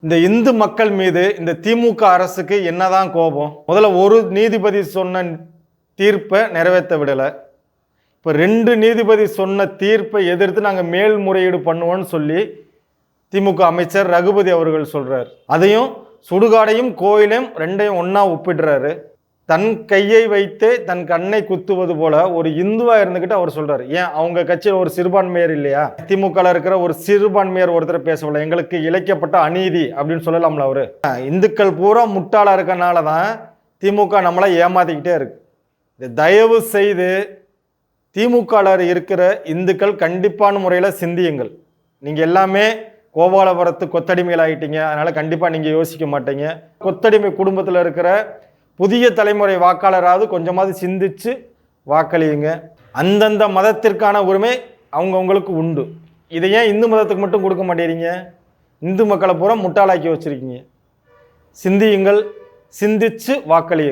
இந்த இந்து மக்கள் மீது இந்த திமுக அரசுக்கு என்னதான் கோபம்? முதல்ல ஒரு நீதிபதி சொன்ன தீர்ப்பை நிறைவேற்ற விடலை. இப்போ 2 நீதிபதி சொன்ன தீர்ப்பை எதிர்த்து நாங்கள் மேல்முறையீடு பண்ணுவோன்னு சொல்லி திமுக அமைச்சர் ரகுபதி அவர்கள் சொல்கிறார். அதையும் சுடுகாடையும் கோயிலையும் 2ஐயும் ஒன்றா ஒப்பிடுறாரு. தன் கையை வைத்தே தன் கண்ணை குத்துவது போல ஒரு இந்துவா இருந்துக்கிட்டு அவர் சொல்றாரு. ஏன் அவங்க கட்சியில் ஒரு சிறுபான்மையர் இல்லையா? திமுகவில் இருக்கிற ஒரு சிறுபான்மையர் ஒருத்தர் பேசவில்லை, எங்களுக்கு இழைக்கப்பட்ட அநீதி அப்படின்னு சொல்லலாம்ல அவரு. இந்துக்கள் பூரா முட்டாளா இருக்கனால தான் திமுக நம்மளை ஏமாத்திக்கிட்டே இருக்கு. தயவு செய்து திமுகவில் இருக்கிற இந்துக்கள் கண்டிப்பான முறையில் சிந்தியுங்கள். நீங்கள் எல்லாமே கோபாலபுரத்து கொத்தடிமைகள் ஆகிட்டீங்க, அதனால் கண்டிப்பாக நீங்கள் யோசிக்க மாட்டீங்க. கொத்தடிமை குடும்பத்தில் இருக்கிற புதிய தலைமுறை வாக்காளராவது கொஞ்சமாவது சிந்திச்சு வாக்களியுங்க. அந்தந்த மதத்திற்கான உரிமை அவங்கவுங்களுக்கு உண்டு. இதை ஏன் இந்து மதத்துக்கு மட்டும் கொடுக்க மாட்டேறீங்க? இந்து மக்களை பூரா முட்டாளாக்கி வச்சுருக்கீங்க. சிந்தியுங்கள், சிந்திச்சு வாக்களியுங்கள்.